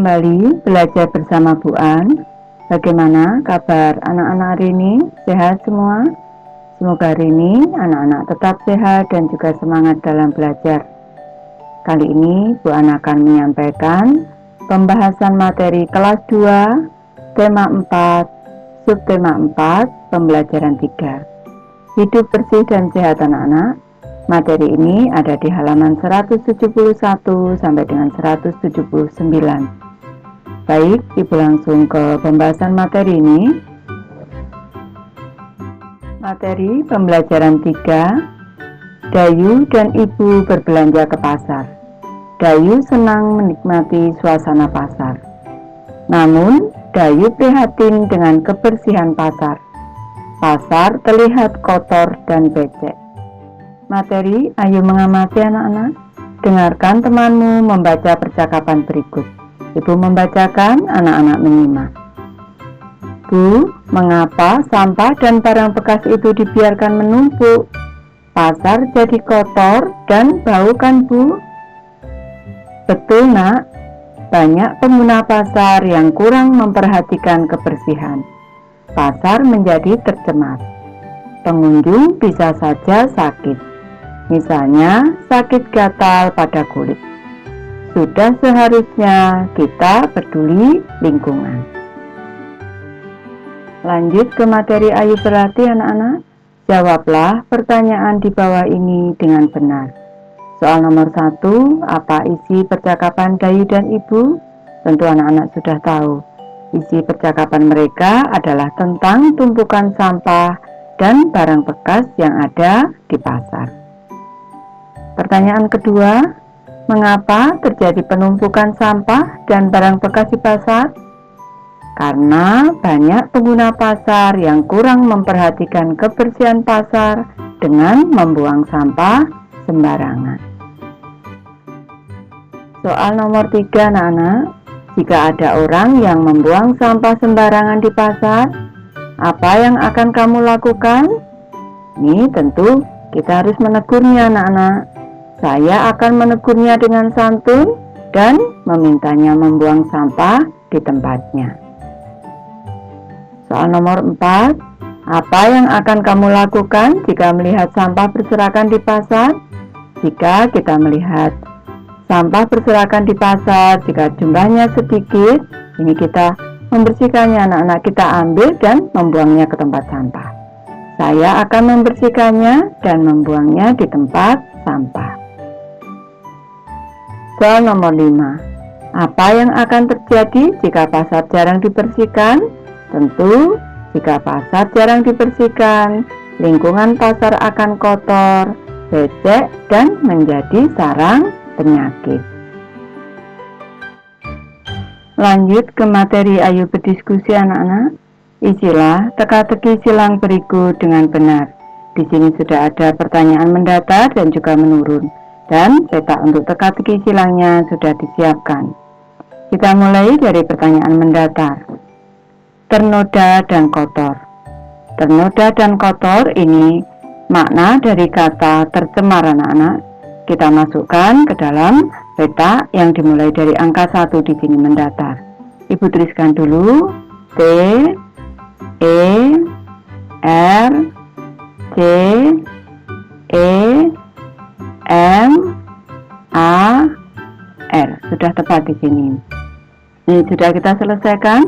kembali belajar bersama Bu An. Bagaimana kabar anak-anak hari ini? Sehat semua? Semoga hari ini anak-anak tetap sehat dan juga semangat dalam belajar. Kali ini Bu An akan menyampaikan pembahasan materi kelas 2, tema 4, subtema 4, pembelajaran 3. Hidup bersih dan sehat anak-anak. Materi ini ada di halaman 171 sampai dengan 179. Baik, Ibu langsung ke pembahasan materi ini. Materi pembelajaran 3, Dayu dan Ibu berbelanja ke pasar. Dayu senang menikmati suasana pasar. Namun, Dayu prihatin dengan kebersihan pasar. Pasar terlihat kotor dan becek. Materi, ayo mengamati anak-anak. Dengarkan temanmu membaca percakapan berikut. Ibu membacakan, anak-anak menyimak. Bu, mengapa sampah dan barang bekas itu dibiarkan menumpuk? Pasar jadi kotor dan bau kan, Bu? Betul, Nak. Banyak pengguna pasar yang kurang memperhatikan kebersihan. Pasar menjadi tercemar. Pengunjung bisa saja sakit. Misalnya, sakit gatal pada kulit. Sudah seharusnya kita peduli lingkungan. Lanjut ke materi, ayo berarti anak-anak. Jawablah pertanyaan di bawah ini dengan benar. Soal nomor 1, apa isi percakapan Dayu dan Ibu? Tentu anak-anak sudah tahu. Isi percakapan mereka adalah tentang tumpukan sampah dan barang bekas yang ada di pasar. Pertanyaan kedua, mengapa terjadi penumpukan sampah dan barang bekas di pasar? Karena banyak pengguna pasar yang kurang memperhatikan kebersihan pasar dengan membuang sampah sembarangan. Soal nomor 3, anak-anak. Jika ada orang yang membuang sampah sembarangan di pasar, apa yang akan kamu lakukan? Ini tentu kita harus menegurnya, anak-anak. Saya akan menegurnya dengan santun dan memintanya membuang sampah di tempatnya. Soal nomor 4, apa yang akan kamu lakukan jika melihat sampah berserakan di pasar? Jika kita melihat sampah berserakan di pasar, jika jumlahnya sedikit, ini kita membersihkannya, anak-anak. Kita ambil dan membuangnya ke tempat sampah. Saya akan membersihkannya dan membuangnya di tempat sampah. Soal nomor 5, apa yang akan terjadi jika pasar jarang dibersihkan? Tentu, jika pasar jarang dibersihkan, lingkungan pasar akan kotor, becek, dan menjadi sarang penyakit. Lanjut ke materi, ayo berdiskusi anak-anak. Isilah teka-teki silang berikut dengan benar. Di sini sudah ada pertanyaan mendatar dan juga menurun. Dan peta untuk teka-teki silangnya sudah disiapkan. Kita mulai dari pertanyaan mendatar. Ternoda dan kotor. Ternoda dan kotor ini makna dari kata tercemar, anak-anak. Kita masukkan ke dalam peta yang dimulai dari angka 1 di sini mendatar. Ibu tuliskan dulu T, E, R, C, E, M, A, R. Sudah tepat di sini. Ini sudah kita selesaikan.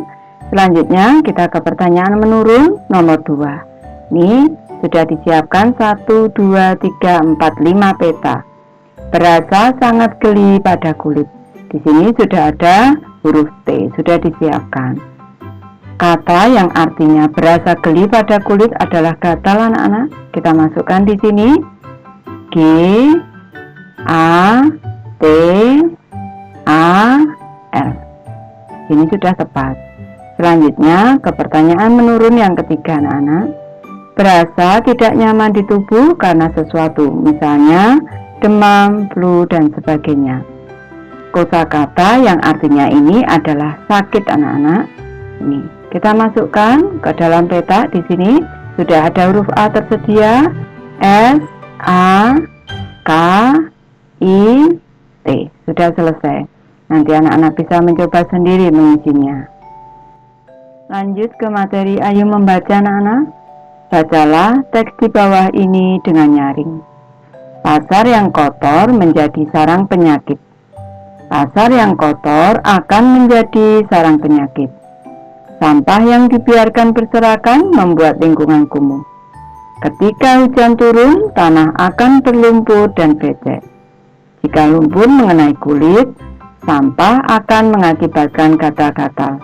Selanjutnya kita ke pertanyaan menurun nomor 2. Ini sudah disiapkan 1, 2, 3, 4, 5 peta. Berasa sangat geli pada kulit. Di sini sudah ada huruf T, sudah disiapkan. Kata yang artinya berasa geli pada kulit adalah gatal, anak-anak. Kita masukkan di sini G, A, T, A, L. Ini sudah tepat. Selanjutnya ke pertanyaan menurun yang ketiga, anak-anak. Berasa tidak nyaman di tubuh karena sesuatu, misalnya demam, flu, dan sebagainya. Kosakata yang artinya ini adalah sakit, anak-anak. Ini kita masukkan ke dalam peta. Di sini sudah ada huruf A tersedia, S, A, K, I, T. Sudah selesai. Nanti anak-anak bisa mencoba sendiri mengisinya. Lanjut ke materi, ayo membaca anak-anak. Bacalah teks di bawah ini dengan nyaring. Pasar yang kotor menjadi sarang penyakit. Pasar yang kotor akan menjadi sarang penyakit. Sampah yang dibiarkan berserakan membuat lingkungan kumuh. Ketika hujan turun, tanah akan berlumpur dan becek. Jika lumpur mengenai kulit, sampah akan mengakibatkan gatal-gatal.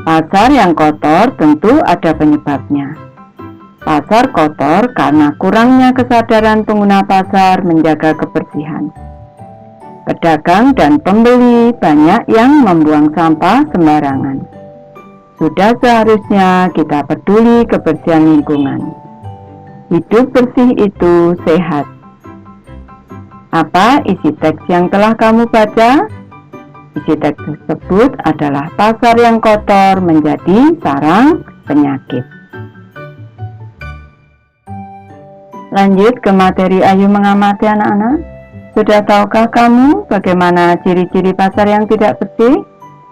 Pasar yang kotor tentu ada penyebabnya. Pasar kotor karena kurangnya kesadaran pengguna pasar menjaga kebersihan. Pedagang dan pembeli banyak yang membuang sampah sembarangan. Sudah seharusnya kita peduli kebersihan lingkungan. Hidup bersih itu sehat. Apa isi teks yang telah kamu baca? Isi teks tersebut adalah pasar yang kotor menjadi sarang penyakit. Lanjut ke materi, ayo mengamati anak-anak. Sudah tahukah kamu bagaimana ciri-ciri pasar yang tidak bersih?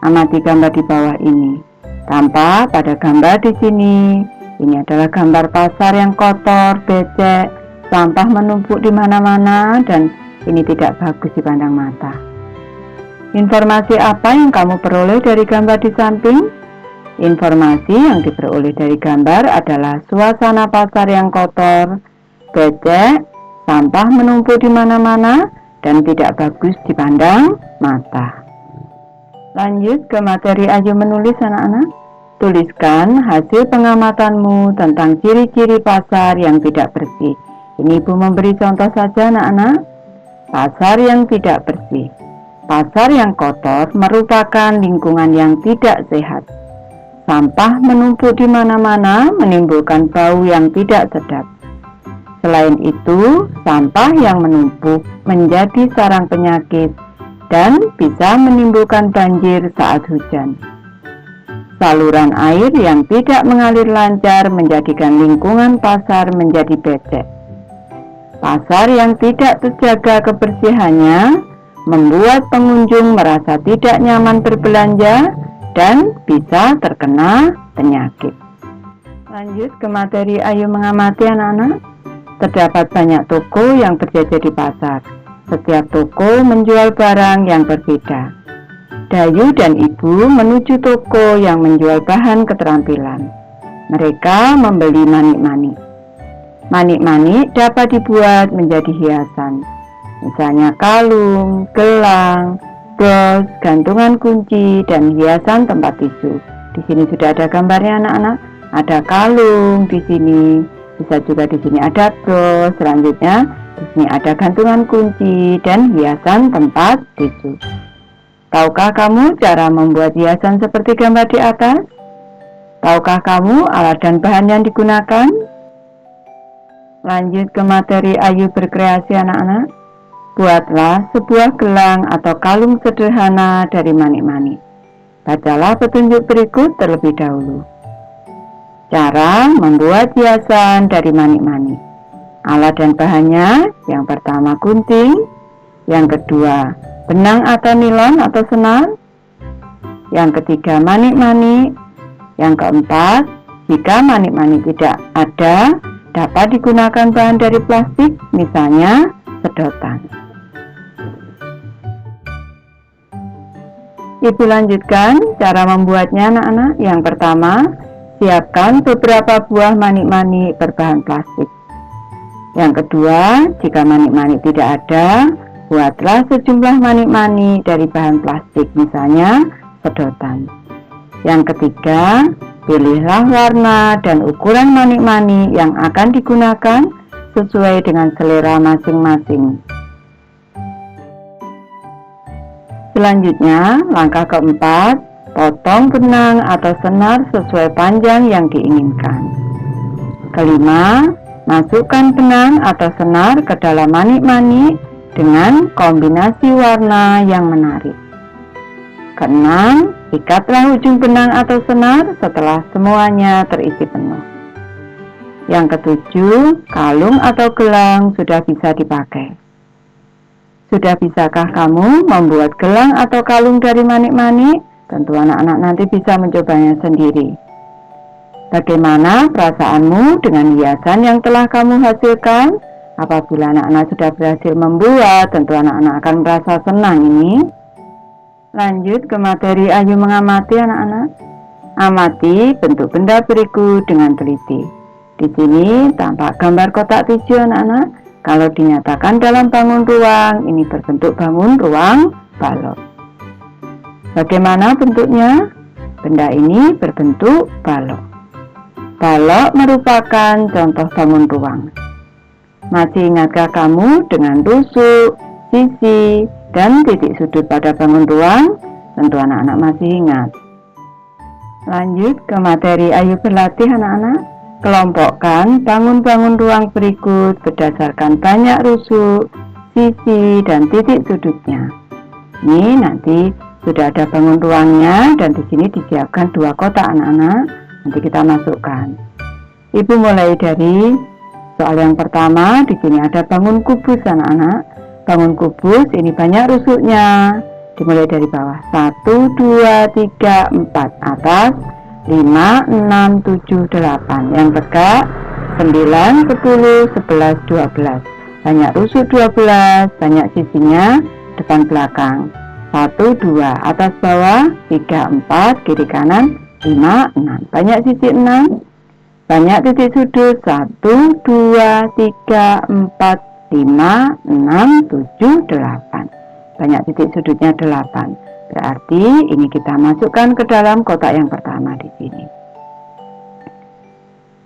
Amati gambar di bawah ini. Tanpa pada gambar di sini, ini adalah gambar pasar yang kotor, becek, sampah menumpuk di mana-mana, dan ini tidak bagus dipandang mata. Informasi apa yang kamu peroleh dari gambar di samping? Informasi yang diperoleh dari gambar adalah suasana pasar yang kotor, becek, sampah menumpuk di mana-mana, dan tidak bagus dipandang mata. Lanjut ke materi, ayo menulis anak-anak. Tuliskan hasil pengamatanmu tentang ciri-ciri pasar yang tidak bersih. Ini Ibu memberi contoh saja anak-anak. Pasar yang tidak bersih. Pasar yang kotor merupakan lingkungan yang tidak sehat. Sampah menumpuk di mana-mana menimbulkan bau yang tidak sedap. Selain itu, sampah yang menumpuk menjadi sarang penyakit dan bisa menimbulkan banjir saat hujan. Saluran air yang tidak mengalir lancar menjadikan lingkungan pasar menjadi becek. Pasar yang tidak terjaga kebersihannya membuat pengunjung merasa tidak nyaman berbelanja dan bisa terkena penyakit. Lanjut ke materi, ayo mengamati anak-anak. Terdapat banyak toko yang berjajar di pasar. Setiap toko menjual barang yang berbeda. Dayu dan Ibu menuju toko yang menjual bahan keterampilan. Mereka membeli manik-manik. Manik-manik dapat dibuat menjadi hiasan. Misalnya kalung, gelang, bros, gantungan kunci, dan hiasan tempat tisu. Di sini sudah ada gambarnya anak-anak. Ada kalung di sini, bisa juga di sini ada bros. Selanjutnya di sini ada gantungan kunci dan hiasan tempat tisu. Tahukah kamu cara membuat hiasan seperti gambar di atas? Tahukah kamu alat dan bahan yang digunakan? Lanjut ke materi, ayo berkreasi anak-anak. Buatlah sebuah gelang atau kalung sederhana dari manik-manik. Bacalah petunjuk berikut terlebih dahulu. Cara membuat hiasan dari manik-manik. Alat dan bahannya, yang pertama gunting, yang kedua benang atau nilon atau senar, yang ketiga manik-manik, yang keempat, jika manik-manik tidak ada, dapat digunakan bahan dari plastik, misalnya sedotan. Ibu lanjutkan cara membuatnya anak-anak. Yang pertama, siapkan beberapa buah manik-manik berbahan plastik. Yang kedua, jika manik-manik tidak ada, buatlah sejumlah manik-manik dari bahan plastik, misalnya sedotan. Yang ketiga, pilihlah warna dan ukuran manik-manik yang akan digunakan sesuai dengan selera masing-masing. Selanjutnya, langkah keempat, potong benang atau senar sesuai panjang yang diinginkan. Kelima, masukkan benang atau senar ke dalam manik-manik dengan kombinasi warna yang menarik. Keenam, ikatlah ujung benang atau senar setelah semuanya terisi penuh. Yang ketujuh, kalung atau gelang sudah bisa dipakai. Sudah bisakah kamu membuat gelang atau kalung dari manik-manik? Tentu anak-anak nanti bisa mencobanya sendiri. Bagaimana perasaanmu dengan hiasan yang telah kamu hasilkan? Apabila anak-anak sudah berhasil membuat, tentu anak-anak akan merasa senang ini. Lanjut ke materi Ayu mengamati anak-anak. Amati bentuk benda berikut dengan teliti. Di sini tampak gambar kotak tisu anak-anak. Kalau dinyatakan dalam bangun ruang, ini berbentuk bangun ruang balok. Bagaimana bentuknya? Benda ini berbentuk balok. Balok merupakan contoh bangun ruang. Masih ingatkah kamu dengan rusuk, sisi, dan titik sudut pada bangun ruang? Tentu anak-anak masih ingat. Lanjut ke materi Ayu berlatih anak-anak. Kelompokkan bangun-bangun ruang berikut berdasarkan banyak rusuk, sisi, dan titik sudutnya. Ini nanti sudah ada bangun ruangnya dan di sini disiapkan 2 kotak anak-anak. Nanti kita masukkan. Ibu mulai dari soal yang pertama. Di sini ada bangun kubus anak-anak. Bangun kubus ini banyak rusuknya. Dimulai dari bawah. 1, 2, 3, 4 atas. 5, 6, 7, 8 yang tegak 9, 10, 11, 12 banyak rusuk 12, banyak sisinya depan belakang 1, 2 atas bawah 3, 4 kiri kanan 5, 6 banyak sisi 6 banyak titik sudut 1, 2, 3, 4, 5, 6, 7, 8 banyak titik sudutnya 8. Berarti ini kita masukkan ke dalam kotak yang pertama di sini.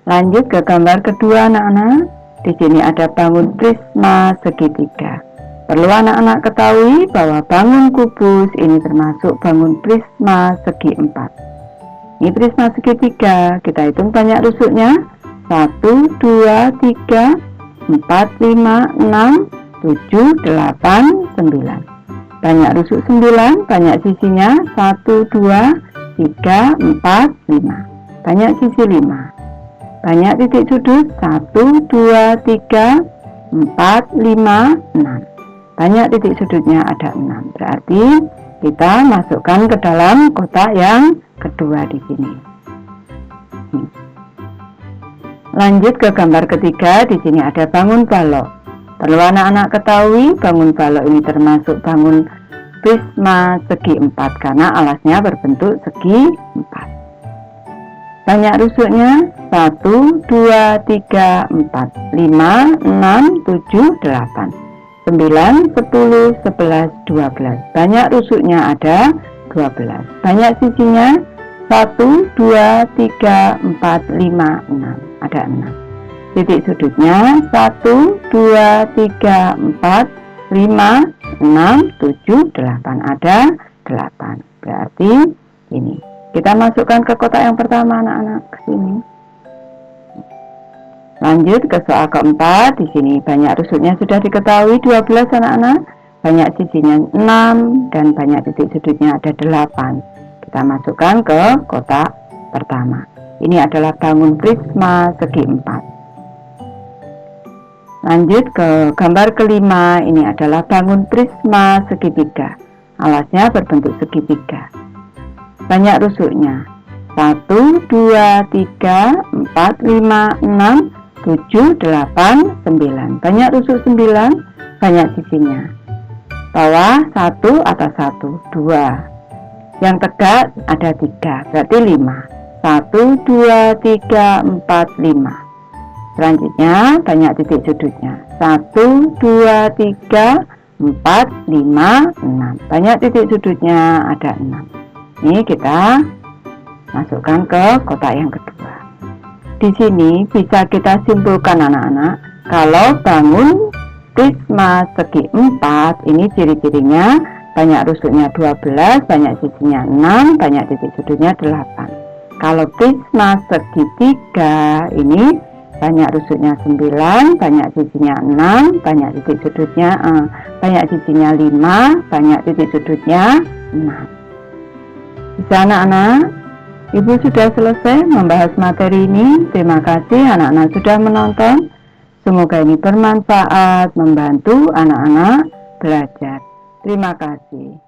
Lanjut ke gambar kedua anak-anak. Di sini ada bangun prisma segitiga. Perlu anak-anak ketahui bahwa bangun kubus ini termasuk bangun prisma segi 4. Ini prisma segitiga. Kita hitung banyak rusuknya. 1, 2, 3, 4, 5, 6, 7, 8, 9. Banyak rusuk 9, banyak sisinya 1, 2, 3, 4, 5 banyak sisi 5 banyak titik sudut 1, 2, 3, 4, 5, 6 banyak titik sudutnya ada 6. Berarti kita masukkan ke dalam kotak yang kedua di sini. Lanjut ke gambar ketiga. Di sini ada bangun balok. Perlu anak-anak ketahui bangun balok ini termasuk bangun prisma segi 4 karena alasnya berbentuk segi 4. Banyak rusuknya 1, 2, 3, 4, 5, 6, 7, 8 9, 10, 11, 12 banyak rusuknya ada 12. Banyak sisinya 1, 2, 3, 4, 5, 6 ada 6. Titik sudutnya 1, 2, 3, 4, 5, 6, 7, 8 ada 8. Berarti ini kita masukkan ke kotak yang pertama anak-anak ke sini. Lanjut ke soal keempat. Di sini banyak rusuknya sudah diketahui 12 anak-anak. Banyak sisinya 6 dan banyak titik sudutnya ada 8. Kita masukkan ke kotak pertama. Ini adalah bangun prisma segi 4. Lanjut ke gambar kelima. Ini adalah bangun prisma segitiga. Alasnya berbentuk segitiga. Banyak rusuknya 1, 2, 3, 4, 5, 6, 7, 8, 9 banyak rusuk 9. Banyak sisinya bawah 1, atas 1, 2 yang tegak ada 3. Berarti 5. 1, 2, 3, 4, 5. Selanjutnya banyak titik sudutnya 1, 2, 3, 4, 5, 6 banyak titik sudutnya ada 6. Ini kita masukkan ke kotak yang kedua. Di sini bisa kita simpulkan anak-anak kalau bangun prisma segi 4 ini ciri-cirinya banyak rusuknya 12, banyak sisinya 6, banyak titik sudutnya 8. Kalau prisma segitiga ini banyak rusuknya 9, banyak sisinya 6, banyak titik sudutnya banyak sisinya 5, banyak titik sudutnya 6. Bisa anak-anak? Ibu sudah selesai membahas materi ini. Terima kasih anak-anak sudah menonton. Semoga ini bermanfaat, membantu anak-anak belajar. Terima kasih.